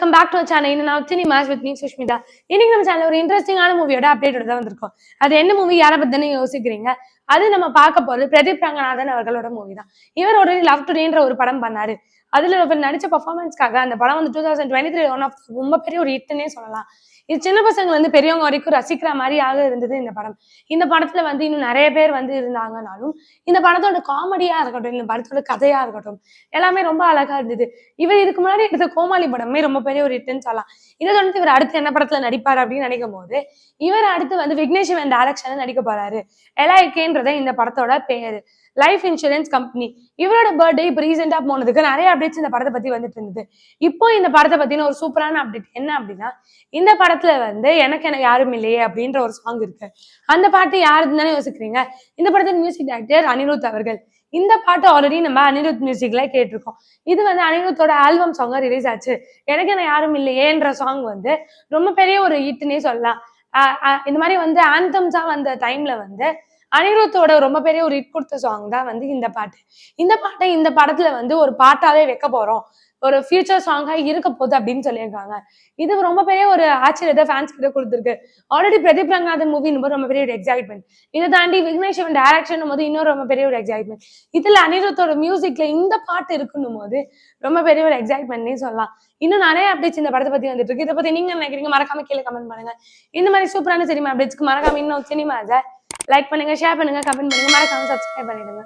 Welcome back to channel. நான் cinemas with me Sushmita. இன்னைக்கு நம்ம சேனல் ஒரு இன்ட்ரெஸ்டிங்கான மூவியோட அப்டேட்டோட தான் வந்திருக்கோம். அது என்ன மூவி, யாரை பத்தி யோசிக்கிறீங்க? அது நம்ம பார்க்க போறது பிரதீப் ரங்கநாதன் அவர்களோட மூவி தான். இவர் ஒரு லவ் டுடேன்ற ஒரு படம் பண்ணாரு. அதுல இவர் நடிச்ச பர்ஃபார்மன்ஸ்க்காக அந்த படம் வந்து 2023 ஒன் ஆஃப் ரொம்ப பெரிய ஒரு ஹிட்னே சொல்லலாம். இது சின்ன பசங்க வந்து பெரியவங்க வரைக்கும் ரசிக்கிற மாதிரியாக இருந்தது இந்த படம். இந்த படத்துல வந்து இன்னும் நிறைய பேர் வந்து இருந்தாங்கனாலும் இந்த படத்தோட காமெடியா இருக்கட்டும், இந்த படத்தோட கதையா இருக்கட்டும், எல்லாமே ரொம்ப அழகா இருந்தது. இவர் இதுக்கு முன்னாடி எடுத்த கோமாளி படமே ரொம்ப பெரிய ஒரு ஹிட்னு சொல்லலாம். இதை வந்து இவர் அடுத்து என்ன படத்துல நடிப்பார் அப்படின்னு நினைக்கும் போது, இவர் அடுத்து வந்து விக்னேஷ் சிவன் டைரக்ஷன்ல நடிக்க போறாரு. LIKன்றத இந்த படத்தோட பேரு, லைஃப் இன்சூரன்ஸ் கம்பெனி. இவரோட பர்த்டே இப்போ ரீசெண்டா போனதுக்கு நிறைய அப்டேட்ஸ் இந்த படத்தை பத்தி வந்துட்டு இருந்தது. இப்போ இந்த படத்தை பத்தின ஒரு சூப்பரான அப்டேட் என்ன அப்படின்னா, இந்த படத்துல வந்து எனக்கு என யாரும் இல்லையே அப்படின்ற ஒரு சாங் இருக்கு. அந்த பாட்டு யாருன்னு தானே யோசிக்கிறீங்க? இந்த படத்தின் மியூசிக் டைரக்டர் அனிருத் அவர்கள். இந்த பாட்டு ஆல்ரெடி நம்ம அனிருத் மியூசிக்ல கேட்டிருக்கோம். இது வந்து அனிருத்தோட ஆல்பம் சாங்கா ரிலீஸ் ஆச்சு. எனக்கு என யாரும் இல்லையேன்ற சாங் வந்து ரொம்ப பெரிய ஒரு ஹிட்னே சொல்லலாம். இந்த மாதிரி வந்து ஆந்தம்ஸா வந்த டைம்ல வந்து அனிருத்தோட ரொம்ப பெரிய ஒரு ஹிட் கொடுத்த சாங் தான் வந்து இந்த பாட்டு. இந்த பாட்டை இந்த படத்துல வந்து ஒரு பாட்டாவே வைக்க போறோம், ஒரு ஃபியூச்சர் சாங்கா இருக்க போகுது அப்படின்னு சொல்லியிருக்காங்க. இது ரொம்ப பெரிய ஒரு ஆச்சரியத்தை ஃபேன்ஸ் கிட்ட கொடுத்துருக்கு. ஆல்ரெடி பிரதீப் ரங்கநாதன் மூவி ரொம்ப பெரிய ஒரு எக்ஸைட்மெண்ட். இதை தாண்டி விக்னேஷ் சிவன் டைரக்ஷன் போது இன்னும் ரொம்ப பெரிய ஒரு எக்ஸைட்மெண்ட். இதுல அனிருத்தோட மியூசிக்ல இந்த பாட்டு இருக்குன்னும் போது ரொம்ப பெரிய ஒரு எக்ஸைட்மெண்ட்னே சொல்லலாம். இன்னும் நிறைய அப்டேட்ஸ் இந்த படத்தை பத்தி வந்துட்டு இருக்கு. இதை பத்தி நீங்க நினைக்கிறீங்க? மறக்காம கீழே கமெண்ட் பண்ணுங்க. இந்த மாதிரி சூப்பரான சினிமா அப்டேட்ஸ்க்கு மறக்காம இன்னும் சினிமாஸை லைக் பண்ணுங்க, ஷேர் பண்ணுங்க, கமெண்ட் பண்ணுங்க, மறக்காம சப்ஸ்கிரைப் பண்ணிடுங்க.